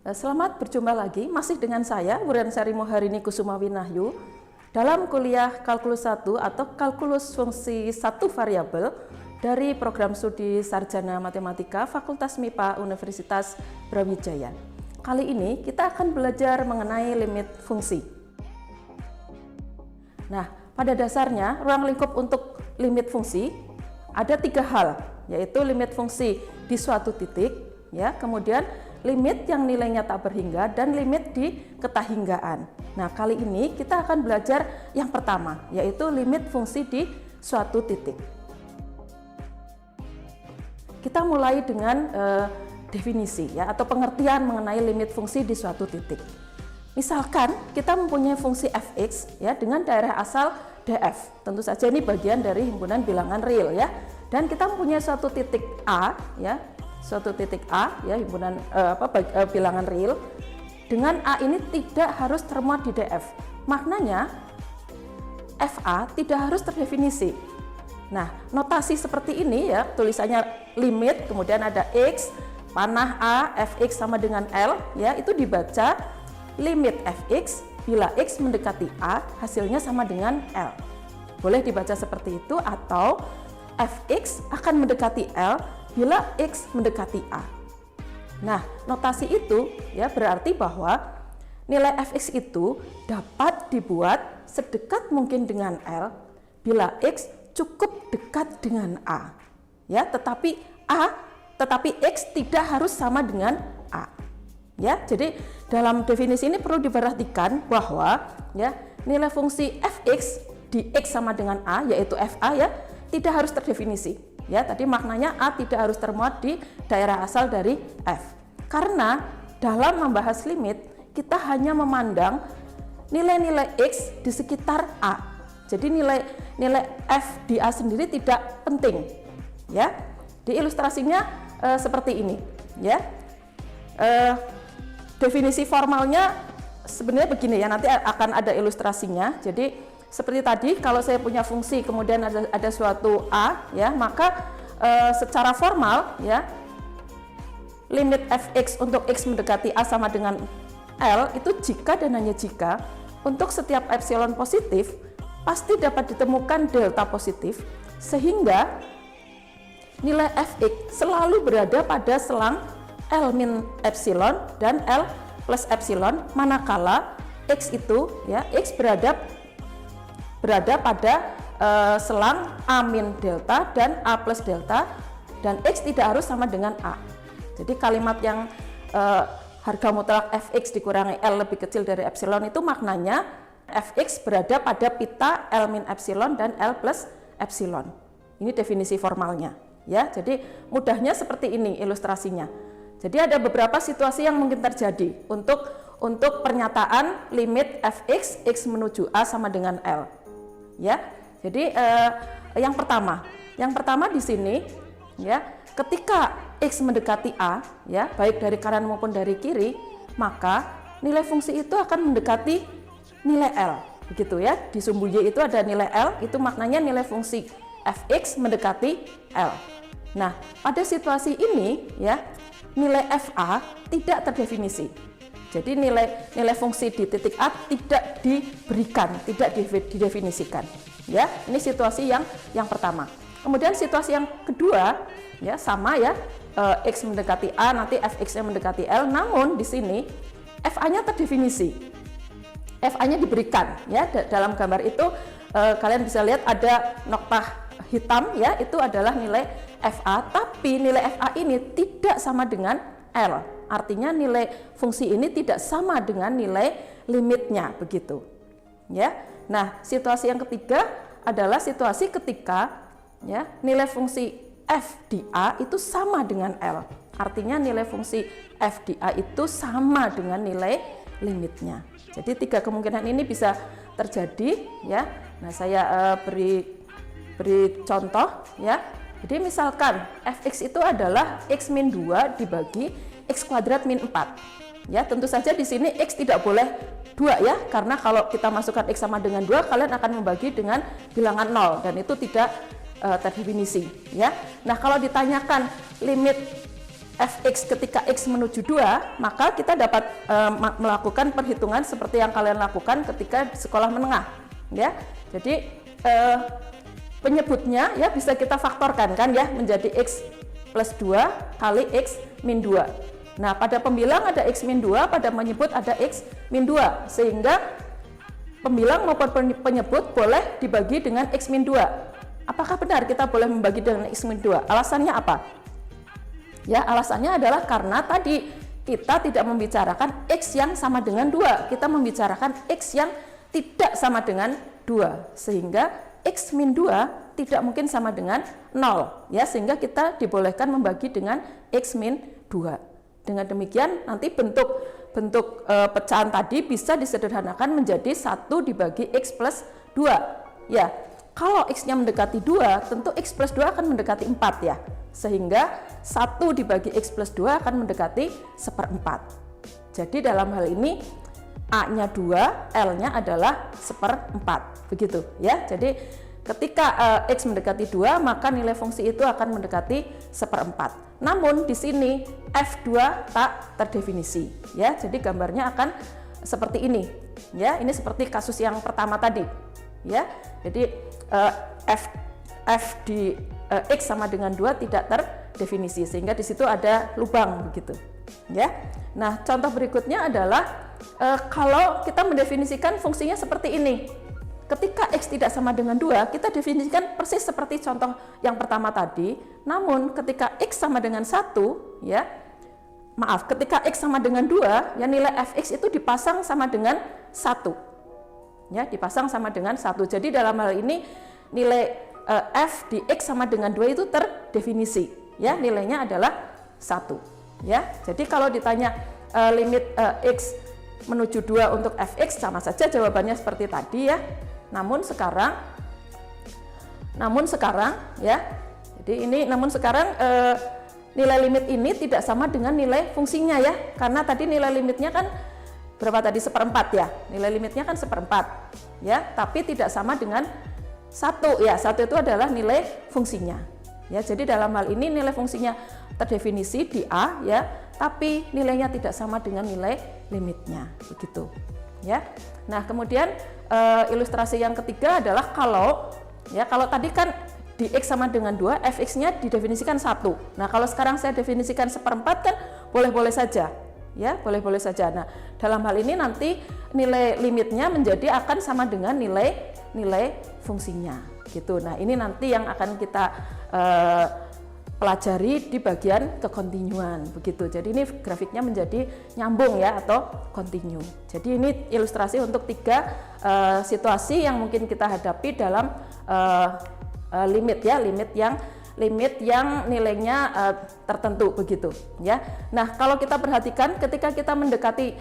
Selamat berjumpa lagi, masih dengan saya, Wulandari Moharini Kusuma Winahyu, dalam kuliah Kalkulus 1 atau Kalkulus Fungsi 1 Variabel dari Program Studi Sarjana Matematika Fakultas MIPA Universitas Brawijaya. Kali ini kita akan belajar mengenai limit fungsi. Nah, pada dasarnya ruang lingkup untuk limit fungsi ada tiga hal, yaitu limit fungsi di suatu titik, ya, kemudian limit yang nilainya tak berhingga, dan limit di ketahinggaan. Nah, kali ini kita akan belajar yang pertama, yaitu limit fungsi di suatu titik. Kita mulai dengan definisi, ya, atau pengertian mengenai limit fungsi di suatu titik. Misalkan kita mempunyai fungsi fx, ya, dengan daerah asal df. Tentu saja ini bagian dari himpunan bilangan real, ya. Dan kita mempunyai suatu titik A, ya, suatu titik A, ya, himpunan bilangan real. Dengan A ini tidak harus termuat di df. Maknanya FA tidak harus terdefinisi. Nah, notasi seperti ini, ya, tulisannya limit, kemudian ada X, panah A, Fx sama dengan L, ya, itu dibaca limit Fx bila X mendekati A, hasilnya sama dengan L. Boleh dibaca seperti itu, atau Fx akan mendekati L bila X mendekati A. Nah, notasi itu, ya, berarti bahwa nilai Fx itu dapat dibuat sedekat mungkin dengan L bila X cukup dekat dengan A, ya, tetapi X tidak harus sama dengan A, ya. Jadi dalam definisi ini perlu diperhatikan bahwa, ya, nilai fungsi Fx di X sama dengan A, yaitu Fa, ya, tidak harus terdefinisi, ya. Tadi maknanya A tidak harus termuat di daerah asal dari F, karena dalam membahas limit kita hanya memandang nilai-nilai X di sekitar A. Jadi nilai F di A sendiri tidak penting, ya. Di ilustrasinya seperti ini, ya. Definisi formalnya sebenarnya begini, ya, nanti akan ada ilustrasinya. Jadi seperti tadi, kalau saya punya fungsi kemudian ada suatu A, ya, maka secara formal, ya, limit Fx untuk X mendekati A sama dengan L itu jika dan hanya jika untuk setiap epsilon positif pasti dapat ditemukan delta positif, sehingga nilai Fx selalu berada pada selang L min epsilon dan L plus epsilon, manakala X itu, ya, X berada pada selang A min delta dan A plus delta, dan X tidak harus sama dengan A. Jadi kalimat yang harga mutlak Fx dikurangi L lebih kecil dari epsilon itu maknanya Fx berada pada pita L min epsilon dan L plus epsilon. Ini definisi formalnya, ya. Jadi mudahnya seperti ini ilustrasinya. Jadi ada beberapa situasi yang mungkin terjadi untuk pernyataan limit Fx X menuju A sama dengan L, ya. Jadi yang pertama di sini, ya, ketika X mendekati A, ya, baik dari kanan maupun dari kiri, maka nilai fungsi itu akan mendekati nilai L, begitu, ya. Di sumbu Y itu ada nilai L, itu maknanya nilai fungsi Fx mendekati L. Nah, pada situasi ini, ya, nilai Fa tidak terdefinisi. Jadi nilai fungsi di titik A tidak diberikan, tidak didefinisikan, ya. Ini situasi yang pertama. Kemudian situasi yang kedua, ya, sama, ya, X mendekati A, nanti Fx-nya mendekati L, namun di sini Fa-nya terdefinisi. Fa-nya diberikan, ya. Dalam gambar itu kalian bisa lihat ada noktah hitam, ya, itu adalah nilai Fa, tapi nilai Fa ini tidak sama dengan L. Artinya nilai fungsi ini tidak sama dengan nilai limitnya, begitu, ya. Nah, situasi yang ketiga adalah situasi ketika, ya, nilai fungsi F di A itu sama dengan L. Artinya nilai fungsi F di A itu sama dengan nilai limitnya. Jadi tiga kemungkinan ini bisa terjadi, ya. Nah, saya beri contoh, ya. Jadi misalkan Fx itu adalah X min 2 dibagi X kuadrat min 4. Ya, tentu saja di sini X tidak boleh 2, ya, karena kalau kita masukkan X sama dengan 2, kalian akan membagi dengan bilangan 0, dan itu tidak terdefinisi, ya. Nah, kalau ditanyakan limit fx ketika x menuju 2, maka kita dapat melakukan perhitungan seperti yang kalian lakukan ketika sekolah menengah, ya. Jadi penyebutnya ya bisa kita faktorkan kan ya, menjadi x plus 2 kali x min 2. Nah, pada pembilang ada x min 2, pada penyebut ada x min 2, sehingga pembilang maupun penyebut boleh dibagi dengan x min 2. Apakah benar kita boleh membagi dengan x min 2? Alasannya apa? Ya, alasannya adalah karena tadi kita tidak membicarakan x yang sama dengan 2, kita membicarakan x yang tidak sama dengan 2, sehingga x min 2 tidak mungkin sama dengan 0, ya, sehingga kita dibolehkan membagi dengan x min 2. Dengan demikian nanti bentuk pecahan tadi bisa disederhanakan menjadi 1 dibagi x plus 2, ya. Kalau x-nya mendekati 2, tentu x plus 2 akan mendekati 4, ya. Sehingga 1 dibagi x plus 2 akan mendekati 1/4. Jadi dalam hal ini A-nya 2, L-nya adalah 1/4. Begitu, ya. Jadi ketika x mendekati 2, maka nilai fungsi itu akan mendekati 1/4. Namun di sini F2 tak terdefinisi, ya. Jadi gambarnya akan seperti ini, ya. Ini seperti kasus yang pertama tadi, ya. Jadi f di x sama dengan 2 tidak terdefinisi, sehingga di situ ada lubang begitu, ya. Nah, contoh berikutnya adalah kalau kita mendefinisikan fungsinya seperti ini. Ketika x tidak sama dengan 2, kita definisikan persis seperti contoh yang pertama tadi. Namun ketika x sama dengan 1, ya, maaf, ketika x sama dengan 2, ya, nilai fx itu dipasang sama dengan 1. Ya, dipasang sama dengan 1. Jadi dalam hal ini nilai f di x sama dengan 2 itu terdefinisi, ya, nilainya adalah 1, ya. Jadi kalau ditanya limit x menuju 2 untuk fx, sama saja jawabannya seperti tadi, ya. Namun sekarang ya, jadi ini namun sekarang nilai limit ini tidak sama dengan nilai fungsinya, ya, karena tadi nilai limitnya kan berapa tadi, 1/4, ya, nilai limitnya kan 1/4, ya, tapi tidak sama dengan 1, ya. 1 itu adalah nilai fungsinya, ya. Jadi dalam hal ini nilai fungsinya terdefinisi di A, ya, tapi nilainya tidak sama dengan nilai limitnya, begitu, ya. Nah, kemudian ilustrasi yang ketiga adalah kalau tadi kan di x sama dengan 2, fx-nya didefinisikan 1. Nah, kalau sekarang saya definisikan 1/4 kan boleh-boleh saja, ya, boleh-boleh saja. Nah, dalam hal ini nanti nilai limitnya menjadi akan sama dengan nilai fungsinya, gitu. Nah, ini nanti yang akan kita pelajari di bagian kekontinuan, begitu. Jadi ini grafiknya menjadi nyambung, ya, atau kontinu. Jadi ini ilustrasi untuk 3 situasi yang mungkin kita hadapi dalam limit, ya, limit yang nilainya tertentu, begitu, ya. Nah, kalau kita perhatikan ketika kita mendekati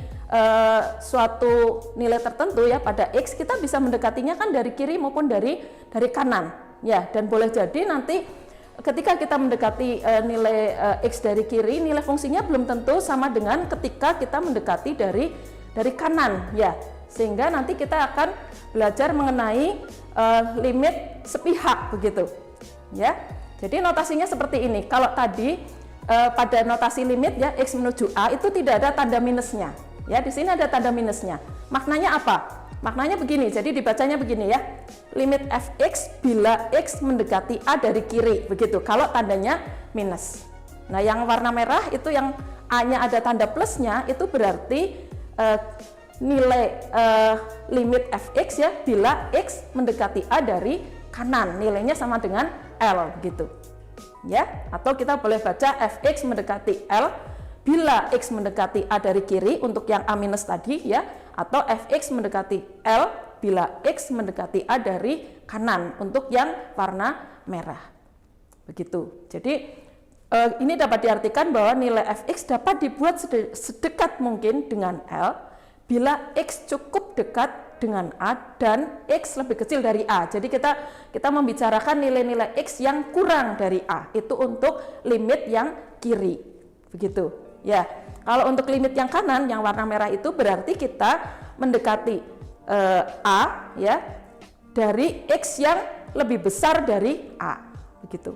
suatu nilai tertentu, ya, pada x, kita bisa mendekatinya kan dari kiri maupun dari kanan, ya. Dan boleh jadi nanti ketika kita mendekati nilai x dari kiri, nilai fungsinya belum tentu sama dengan ketika kita mendekati dari kanan, ya. Sehingga nanti kita akan belajar mengenai limit sepihak, begitu, ya. Jadi notasinya seperti ini. Kalau tadi pada notasi limit, ya, x menuju a itu tidak ada tanda minusnya, ya. Di sini ada tanda minusnya. Maknanya apa? Maknanya begini. Jadi dibacanya begini, ya. Limit fx bila x mendekati a dari kiri, begitu. Kalau tandanya minus. Nah, yang warna merah itu yang a-nya ada tanda plusnya, itu berarti nilai limit fx, ya, bila x mendekati a dari kanan, nilainya sama dengan L, gitu, ya. Atau kita boleh baca fx mendekati L bila x mendekati a dari kiri untuk yang a minus tadi, ya, atau fx mendekati L bila x mendekati a dari kanan untuk yang warna merah, begitu. Jadi ini dapat diartikan bahwa nilai fx dapat dibuat sedekat mungkin dengan L bila x cukup dekat dengan A dan X lebih kecil dari A. Jadi kita membicarakan nilai-nilai X yang kurang dari A, itu untuk limit yang kiri, begitu, ya. Kalau untuk limit yang kanan, yang warna merah itu berarti kita mendekati A, ya, dari X yang lebih besar dari A, begitu,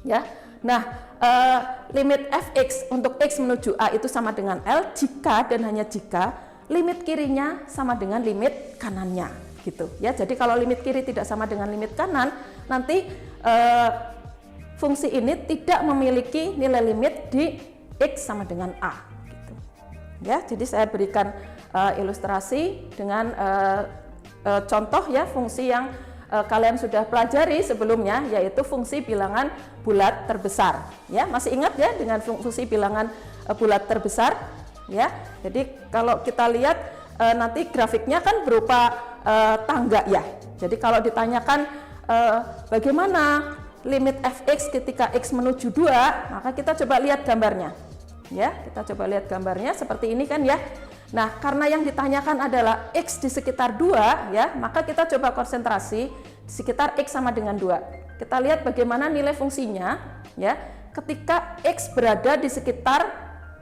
ya. Nah, limit fx untuk x menuju a itu sama dengan L jika dan hanya jika limit kirinya sama dengan limit kanannya, gitu ya. Jadi kalau limit kiri tidak sama dengan limit kanan, nanti fungsi ini tidak memiliki nilai limit di x sama dengan a, gitu ya. Jadi saya berikan ilustrasi dengan contoh ya fungsi yang kalian sudah pelajari sebelumnya, yaitu fungsi bilangan bulat terbesar ya. Masih ingat ya dengan fungsi bilangan bulat terbesar ya. Jadi kalau kita lihat nanti grafiknya kan berupa tangga ya. Jadi kalau ditanyakan bagaimana limit fx ketika x menuju 2, maka kita coba lihat gambarnya ya. Kita coba lihat gambarnya seperti ini kan ya. Nah, karena yang ditanyakan adalah x di sekitar 2 ya, maka kita coba konsentrasi di sekitar x sama dengan 2. Kita lihat bagaimana nilai fungsinya ya ketika x berada di sekitar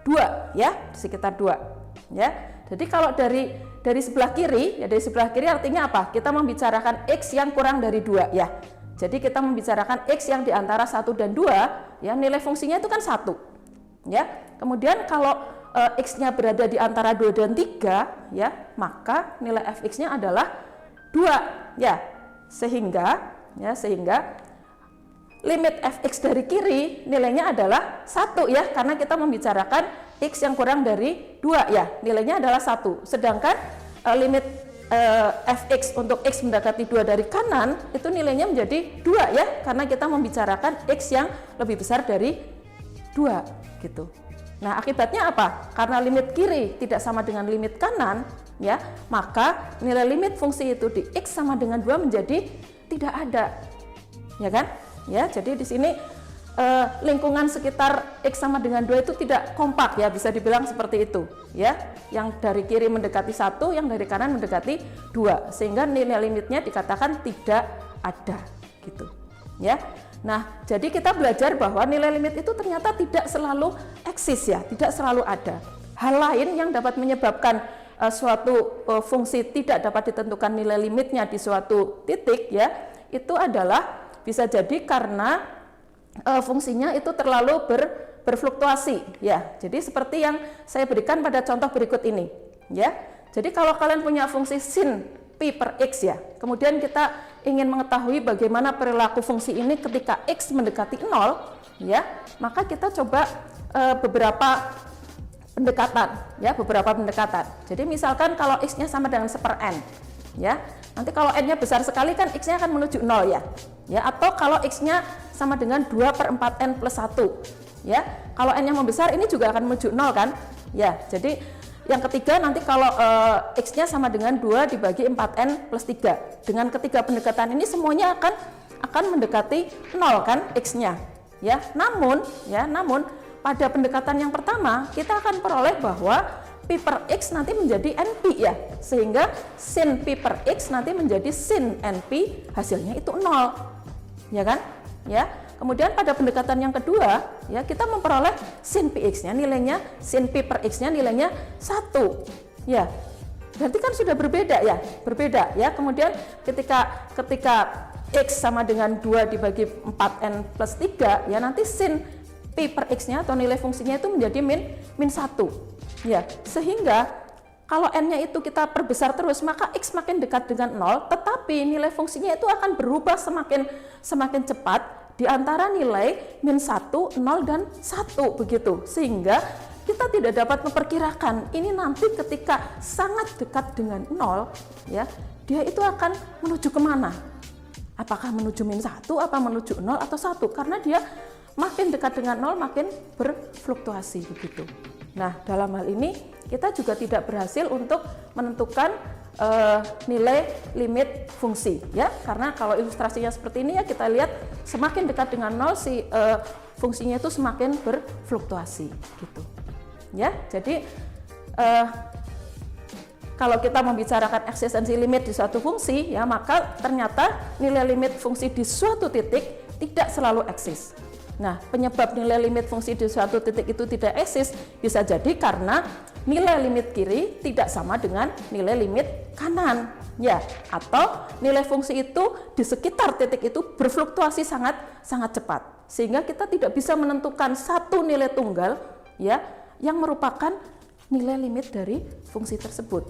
2 ya, di sekitar 2 ya. Jadi kalau dari sebelah kiri ya, dari sebelah kiri artinya apa? Kita membicarakan x yang kurang dari 2 ya. Jadi kita membicarakan x yang di antara 1 dan 2 ya, nilai fungsinya itu kan 1 ya. Kemudian kalau x-nya berada di antara 2 dan 3 ya, maka nilai fx-nya adalah 2 ya. Sehingga limit fx dari kiri nilainya adalah 1 ya, karena kita membicarakan x yang kurang dari 2 ya, nilainya adalah 1. Sedangkan limit fx untuk x mendekati 2 dari kanan itu nilainya menjadi 2 ya, karena kita membicarakan x yang lebih besar dari 2 gitu. Nah, akibatnya apa? Karena limit kiri tidak sama dengan limit kanan, ya, maka nilai limit fungsi itu di x sama dengan 2 menjadi tidak ada, ya kan? Ya, jadi di sini lingkungan sekitar x sama dengan 2 itu tidak kompak ya, bisa dibilang seperti itu, ya. Yang dari kiri mendekati 1, yang dari kanan mendekati 2, sehingga nilai limitnya dikatakan tidak ada, gitu, ya. Nah, jadi kita belajar bahwa nilai limit itu ternyata tidak selalu eksis ya, tidak selalu ada. Hal lain yang dapat menyebabkan suatu fungsi tidak dapat ditentukan nilai limitnya di suatu titik ya, itu adalah bisa jadi karena fungsinya itu terlalu berfluktuasi ya. Jadi seperti yang saya berikan pada contoh berikut ini ya. Jadi kalau kalian punya fungsi sin pi per x ya, kemudian kita ingin mengetahui bagaimana perilaku fungsi ini ketika x mendekati 0 ya, maka kita coba beberapa pendekatan. Jadi misalkan kalau x-nya sama dengan 1/n ya, nanti kalau n-nya besar sekali kan x-nya akan menuju 0 ya. Ya, atau kalau x-nya sama dengan 2/4n plus 1 ya, kalau n-nya membesar ini juga akan menuju 0 kan ya. Jadi yang ketiga nanti kalau x-nya sama dengan 2 dibagi 4n plus 3. Dengan ketiga pendekatan ini semuanya akan mendekati 0 kan x-nya. Ya, namun pada pendekatan yang pertama kita akan peroleh bahwa pi per x nanti menjadi np ya. Sehingga sin pi per x nanti menjadi sin np, hasilnya itu 0. Ya kan? Ya. Kemudian pada pendekatan yang kedua, ya kita memperoleh sin px-nya nilainya, sin pi per x-nya nilainya 1. Ya. Berarti kan sudah berbeda ya. Kemudian ketika x sama dengan 2 dibagi 4n plus 3, ya nanti sin pi per x-nya atau nilai fungsinya itu menjadi min 1. Ya. Sehingga kalau n-nya itu kita perbesar terus, maka x makin dekat dengan 0, tetapi nilai fungsinya itu akan berubah semakin cepat di antara nilai min 1, 0, dan 1 begitu. Sehingga kita tidak dapat memperkirakan ini nanti ketika sangat dekat dengan 0 ya, dia itu akan menuju kemana? Apakah menuju min 1, apa menuju 0 atau 1? Karena dia makin dekat dengan 0 makin berfluktuasi begitu. Nah, dalam hal ini kita juga tidak berhasil untuk menentukan nilai limit fungsi ya, karena kalau ilustrasinya seperti ini ya, kita lihat semakin dekat dengan 0 fungsinya itu semakin berfluktuasi gitu ya. Jadi kalau kita membicarakan eksistensi limit di suatu fungsi ya, maka ternyata nilai limit fungsi di suatu titik tidak selalu eksis. Nah, penyebab nilai limit fungsi di suatu titik itu tidak eksis bisa jadi karena nilai limit kiri tidak sama dengan nilai limit kanan ya, atau nilai fungsi itu di sekitar titik itu berfluktuasi sangat cepat sehingga kita tidak bisa menentukan satu nilai tunggal ya yang merupakan nilai limit dari fungsi tersebut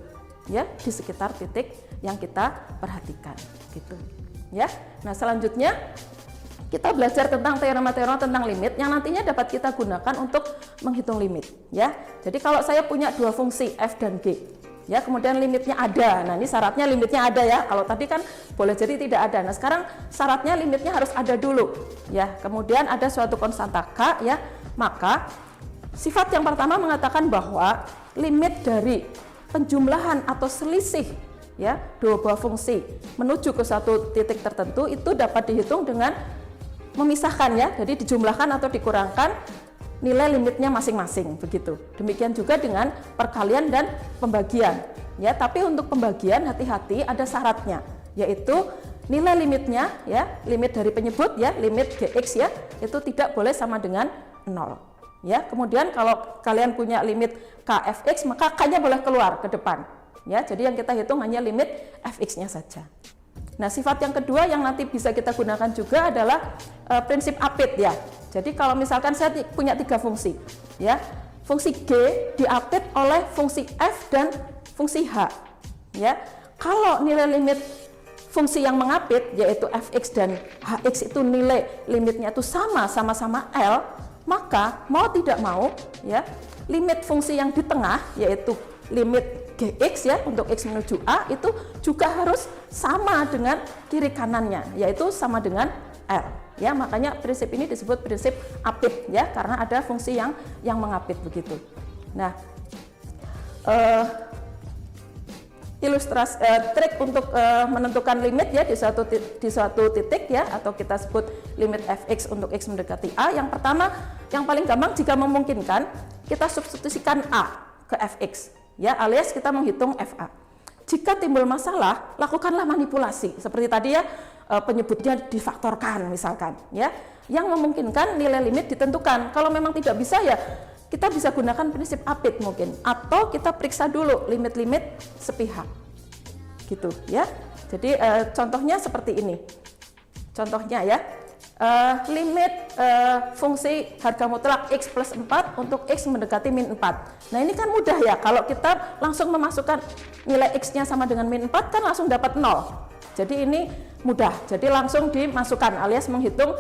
ya di sekitar titik yang kita perhatikan gitu ya. Nah, selanjutnya kita belajar tentang teorema-teorema tentang limit yang nantinya dapat kita gunakan untuk menghitung limit ya. Jadi kalau saya punya dua fungsi f dan g ya, kemudian limitnya ada. Nah, ini syaratnya limitnya ada ya. Kalau tadi kan boleh jadi tidak ada. Nah, sekarang syaratnya limitnya harus ada dulu ya. Kemudian ada suatu konstanta k ya. Maka sifat yang pertama mengatakan bahwa limit dari penjumlahan atau selisih ya dua buah fungsi menuju ke satu titik tertentu itu dapat dihitung dengan memisahkan ya. Jadi dijumlahkan atau dikurangkan nilai limitnya masing-masing begitu. Demikian juga dengan perkalian dan pembagian ya. Tapi untuk pembagian hati-hati, ada syaratnya, yaitu nilai limitnya ya, limit dari penyebut ya, limit gx ya, itu tidak boleh sama dengan 0 ya. Kemudian kalau kalian punya limit kfx, maka k-nya boleh keluar ke depan ya. Jadi yang kita hitung hanya limit fx-nya saja. Nah, sifat yang kedua yang nanti bisa kita gunakan juga adalah prinsip apit ya. Jadi kalau misalkan saya punya tiga fungsi ya, fungsi g diapit oleh fungsi f dan fungsi h ya. Kalau nilai limit fungsi yang mengapit yaitu fx dan hx itu nilai limitnya itu sama-sama L, maka mau tidak mau ya, limit fungsi yang di tengah yaitu limit gx ya untuk x menuju a itu juga harus sama dengan kiri kanannya, yaitu sama dengan L ya. Makanya prinsip ini disebut prinsip apit ya, karena ada fungsi yang mengapit begitu. Nah, ilustrasi trik untuk menentukan limit ya di suatu titik ya, atau kita sebut limit fx untuk x mendekati a. Yang pertama, yang paling gampang jika memungkinkan, kita substitusikan a ke fx ya, alias kita menghitung fa. Jika timbul masalah, lakukanlah manipulasi seperti tadi ya, penyebutnya difaktorkan misalkan ya, yang memungkinkan nilai limit ditentukan. Kalau memang tidak bisa ya kita bisa gunakan prinsip apit mungkin, atau kita periksa dulu limit-limit sepihak gitu ya. Jadi contohnya seperti ini, contohnya ya, limit fungsi harga mutlak x plus 4 untuk x mendekati min 4. Nah, ini kan mudah ya, kalau kita langsung memasukkan nilai x-nya sama dengan min 4 kan langsung dapat 0. Jadi ini mudah, jadi langsung dimasukkan alias menghitung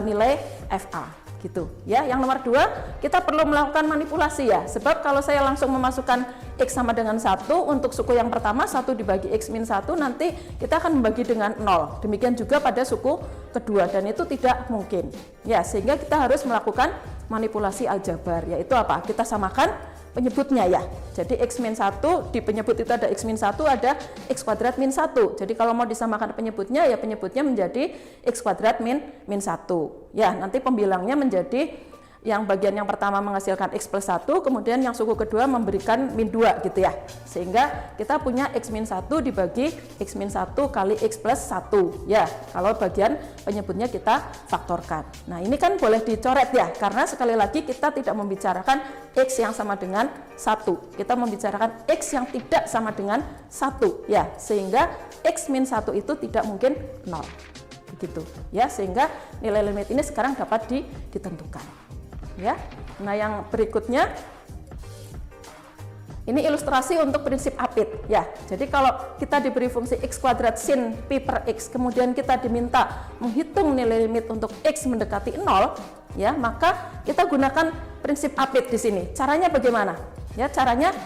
nilai FA gitu ya. Yang nomor 2, kita perlu melakukan manipulasi ya, sebab kalau saya langsung memasukkan x sama dengan 1 untuk suku yang pertama, 1 dibagi x min 1, nanti kita akan membagi dengan 0. Demikian juga pada suku kedua, dan itu tidak mungkin ya, sehingga kita harus melakukan manipulasi aljabar, yaitu apa? Kita samakan penyebutnya ya. Jadi x min 1 di penyebut itu ada x min 1, ada x kuadrat min 1. Jadi kalau mau disamakan penyebutnya ya, penyebutnya menjadi x kuadrat min 1 ya. Nanti pembilangnya menjadi yang bagian yang pertama menghasilkan x plus 1, kemudian yang suku kedua memberikan min 2 gitu ya. Sehingga kita punya x min 1 dibagi x min 1 kali x plus 1 ya, kalau bagian penyebutnya kita faktorkan. Nah, ini kan boleh dicoret ya, karena sekali lagi kita tidak membicarakan x yang sama dengan 1, kita membicarakan x yang tidak sama dengan 1 ya, sehingga x min 1 itu tidak mungkin 0 begitu ya, sehingga nilai limit ini sekarang dapat ditentukan ya. Nah, yang berikutnya ini ilustrasi untuk prinsip apit ya. Jadi kalau kita diberi fungsi x kuadrat sin pi per x, kemudian kita diminta menghitung nilai limit untuk x mendekati 0 ya, maka kita gunakan prinsip apit di sini. Caranya bagaimana? Ya, caranya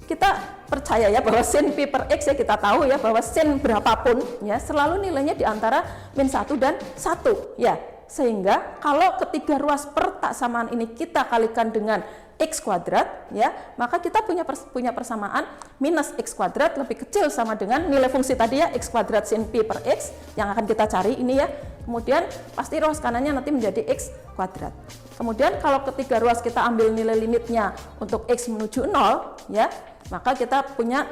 kita percaya ya bahwa sin pi per x ya, kita tahu ya bahwa sin berapapun ya selalu nilainya di antara min 1 dan 1 ya. Sehingga kalau ketiga ruas persamaan ini kita kalikan dengan x kuadrat ya, maka kita punya persamaan minus x kuadrat lebih kecil sama dengan nilai fungsi tadi ya, x kuadrat sin pi per x yang akan kita cari ini ya. Kemudian pasti ruas kanannya nanti menjadi x kuadrat. Kemudian kalau ketiga ruas kita ambil nilai limitnya untuk x menuju 0 ya, maka kita punya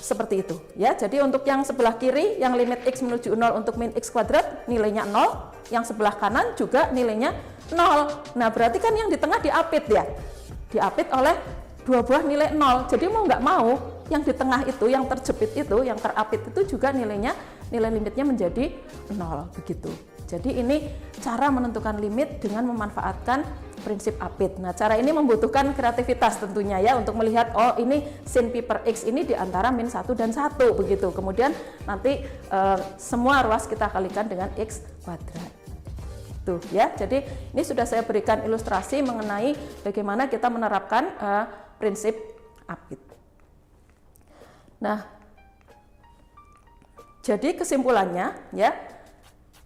seperti itu ya. Jadi untuk yang sebelah kiri yang limit x menuju 0 untuk min x kuadrat nilainya 0, yang sebelah kanan juga nilainya 0. Nah, berarti kan yang di tengah diapit ya, diapit oleh dua buah nilai 0. Jadi mau nggak mau yang di tengah itu, yang terjepit itu, yang terapit itu juga nilai limitnya menjadi 0 begitu. Jadi ini cara menentukan limit dengan memanfaatkan prinsip APIT. Nah, cara ini membutuhkan kreativitas tentunya ya untuk melihat oh ini sin pi per x ini di antara min 1 dan 1 begitu. Kemudian nanti semua ruas kita kalikan dengan x kuadrat. Tuh ya. Jadi ini sudah saya berikan ilustrasi mengenai bagaimana kita menerapkan prinsip APIT. Nah, jadi kesimpulannya ya,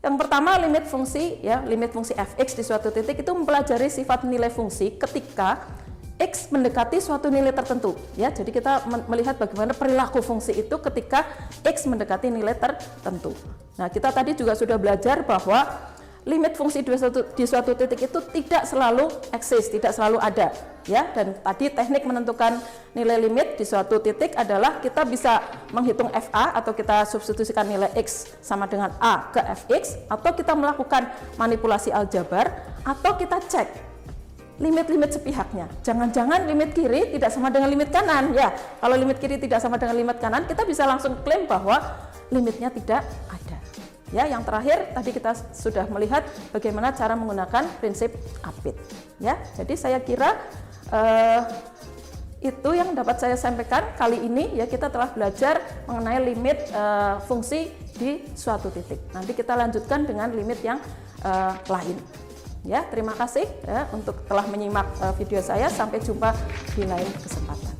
yang pertama limit fungsi ya, limit fungsi fx di suatu titik itu mempelajari sifat nilai fungsi ketika x mendekati suatu nilai tertentu ya. Jadi kita melihat bagaimana perilaku fungsi itu ketika x mendekati nilai tertentu. Nah, kita tadi juga sudah belajar bahwa limit fungsi di suatu titik itu tidak selalu eksis, tidak selalu ada ya. Dan tadi teknik menentukan nilai limit di suatu titik adalah kita bisa menghitung FA atau kita substitusikan nilai X sama dengan A ke Fx, atau kita melakukan manipulasi aljabar, atau kita cek limit-limit sepihaknya. Jangan-jangan limit kiri tidak sama dengan limit kanan ya. Kalau limit kiri tidak sama dengan limit kanan, kita bisa langsung klaim bahwa limitnya tidak ada. Ya, yang terakhir tadi kita sudah melihat bagaimana cara menggunakan prinsip APIT. Ya, jadi saya kira itu yang dapat saya sampaikan kali ini ya. Kita telah belajar mengenai limit fungsi di suatu titik. Nanti kita lanjutkan dengan limit yang lain. Ya, terima kasih ya untuk telah menyimak video saya. Sampai jumpa di lain kesempatan.